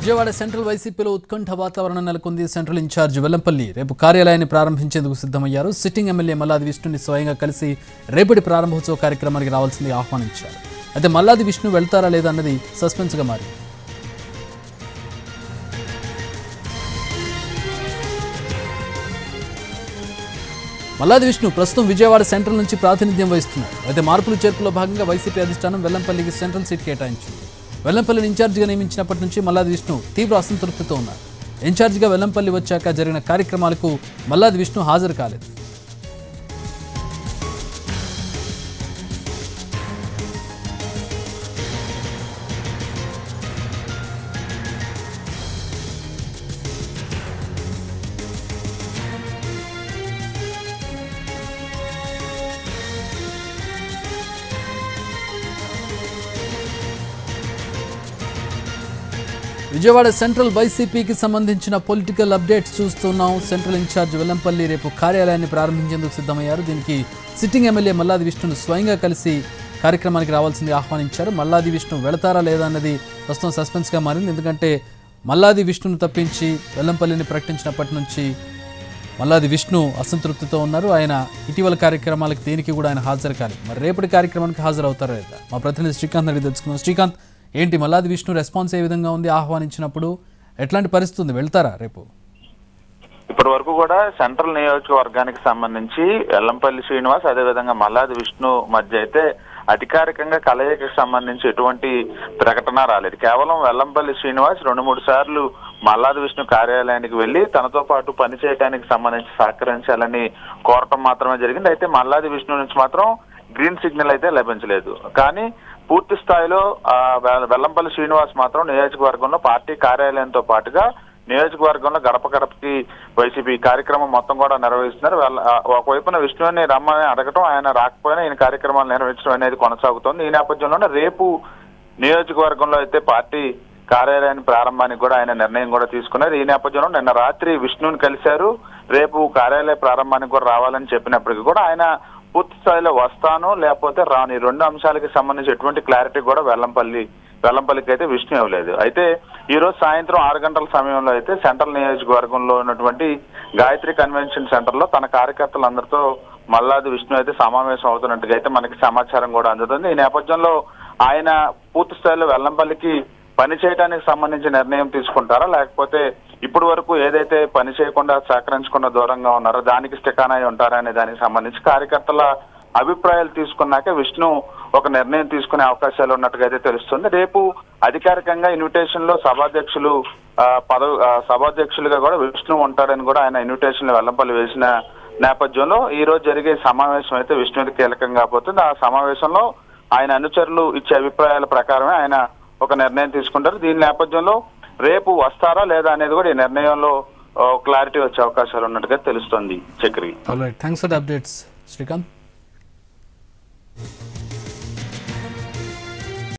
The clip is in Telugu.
విజయవాడ సెంట్రల్ వైసీపీలో ఉత్కంఠ వాతావరణం నెలకొంది. సెంట్రల్ ఇన్ఛార్జ్ వెల్లంపల్లి రేపు కార్యాలయాన్ని ప్రారంభించేందుకు సిద్ధమయ్యారు. సిట్టింగ్ ఎమ్మెల్యే మల్లాది విష్ణుని స్వయంగా కలిసి రేపటి ప్రారంభోత్సవ కార్యక్రమానికి రావాల్సింది ఆహ్వానించారు. అయితే మల్లాది విష్ణు వెళ్తారా లేదా అన్నది సస్పెన్స్గా మారింది. మల్లాది విష్ణు ప్రస్తుతం విజయవాడ సెంట్రల్ నుంచి ప్రాతినిధ్యం వహిస్తున్నారు. అయితే మార్పులు చేర్పులో భాగంగా వైసీపీ అధిష్టానం వెల్లంపల్లికి సెంట్రల్ సీట్ కేటాయించింది. వెల్లంపల్లిని ఇన్ఛార్జిగా నియమించినప్పటి నుంచి మల్లాది విష్ణు తీవ్ర అసంతృప్తితో ఉన్నారు. ఇన్ఛార్జిగా వెల్లంపల్లి వచ్చాక జరిగిన కార్యక్రమాలకు మల్లాది విష్ణు హాజరు కాలేదు. విజయవాడ సెంట్రల్ వైసీపీకి సంబంధించిన పొలిటికల్ అప్డేట్స్ చూస్తున్నాం. సెంట్రల్ ఇన్ఛార్జ్ వెల్లంపల్లి రేపు కార్యాలయాన్ని ప్రారంభించేందుకు సిద్ధమయ్యారు. దీనికి సిట్టింగ్ ఎమ్మెల్యే మల్లాది విష్ణును స్వయంగా కలిసి కార్యక్రమానికి రావాల్సింది ఆహ్వానించారు. మల్లాది విష్ణు వెళతారా లేదా అన్నది ప్రస్తుతం సస్పెన్స్గా మారింది. ఎందుకంటే మల్లాది విష్ణును తప్పించి వెల్లంపల్లిని ప్రకటించినప్పటి నుంచి మల్లాది విష్ణు అసంతృప్తితో ఉన్నారు. ఆయన ఇటీవల కార్యక్రమాలకు దేనికి కూడా ఆయన హాజరు కాలేదు. మరి రేపటి కార్యక్రమానికి హాజరవుతారా లేదా మా ప్రతినిధి శ్రీకాంత్ అడిగి తెలుసుకుందాం. శ్రీకాంత్, ఏంటి మల్లాది విష్ణు రెస్పాన్స్ ఏ విధంగా ఉంది? ఆహ్వానించినప్పుడు ఎట్లాంటి పరిస్థితి ఉంది? వెళ్తారా రేపు? ఇప్పటి వరకు కూడా సెంట్రల్ నియోజకవర్గానికి సంబంధించి వెల్లంపల్లి శ్రీనివాస్ అదేవిధంగా మల్లాది విష్ణు మధ్య అయితే అధికారికంగా కలయికకి సంబంధించి ఎటువంటి ప్రకటన రాలేదు. కేవలం వెల్లంపల్లి శ్రీనివాస్ 2-3 సార్లు మల్లాది విష్ణు కార్యాలయానికి వెళ్లి తనతో పాటు పనిచేయడానికి సంబంధించి సహకరించాలని కోరటం మాత్రమే జరిగింది. అయితే మల్లాది విష్ణు నుంచి మాత్రం గ్రీన్ సిగ్నల్ అయితే లభించలేదు. కానీ పూర్తి స్థాయిలో వెల్లంపల్లి శ్రీనివాస్ మాత్రం నియోజకవర్గంలో పార్టీ కార్యాలయంతో పాటుగా నియోజకవర్గంలో గడప గడపకి వైసీపీ కార్యక్రమం మొత్తం కూడా నిర్వహిస్తున్నారు. ఒకవైపున విష్ణుని రమ్మని అడగటం, ఆయన రాకపోయినా ఈయన కార్యక్రమాలు నిర్వహించడం అనేది కొనసాగుతోంది. ఈ నేపథ్యంలోనే రేపు నియోజకవర్గంలో అయితే పార్టీ కార్యాలయాన్ని ప్రారంభానికి కూడా ఆయన నిర్ణయం కూడా తీసుకున్నారు. ఈ నేపథ్యంలో నిన్న రాత్రి విష్ణుని కలిశారు. రేపు కార్యాలయ ప్రారంభానికి కూడా రావాలని చెప్పినప్పటికీ కూడా ఆయన పూర్తి స్థాయిలో వస్తాను లేకపోతే రాను, ఈ 2 అంశాలకి సంబంధించి ఎటువంటి క్లారిటీ కూడా వెల్లంపల్లికి అయితే విష్ణు ఇవ్వలేదు. అయితే ఈ రోజు సాయంత్రం 6 గంటల సమయంలో అయితే సెంట్రల్ నియోజకవర్గంలో ఉన్నటువంటి గాయత్రి కన్వెన్షన్ సెంటర్ లో తన కార్యకర్తలందరితో మల్లాది విష్ణు అయితే సమావేశం అవుతున్నట్టుగా అయితే మనకి సమాచారం కూడా అందుతుంది. ఈ నేపథ్యంలో ఆయన పూర్తి స్థాయిలో వెల్లంపల్లికి పని చేయడానికి సంబంధించి నిర్ణయం తీసుకుంటారా, లేకపోతే ఇప్పటి వరకు ఏదైతే పని చేయకుండా సహకరించకుండా దూరంగా ఉన్నారో దానికి స్టికానాయి ఉంటారా అనే దానికి సంబంధించి కార్యకర్తల అభిప్రాయాలు తీసుకున్నాక విష్ణు ఒక నిర్ణయం తీసుకునే అవకాశాలు ఉన్నట్టుగా అయితే తెలుస్తుంది. రేపు అధికారికంగా ఇన్విటేషన్ లో సభాధ్యక్షులుగా కూడా విష్ణు ఉంటాడని కూడా ఆయన ఇన్విటేషన్ వెల్లంపల్లి వేసిన నేపథ్యంలో ఈ రోజు జరిగే సమావేశం అయితే విష్ణుకి కీలకంగా పోతుంది. ఆ సమావేశంలో ఆయన అనుచరులు ఇచ్చే అభిప్రాయాల ప్రకారమే ఆయన ఒక నిర్ణయం తీసుకుంటారు. దీని నేపథ్యంలో రేపు వస్తారా లేదా అనేది కూడా ఈ నిర్ణయంలో క్లారిటీ వచ్చే అవకాశాలు ఉన్నట్టుగా తెలుస్తుంది. Chakri, thanks for the updates Srikanth.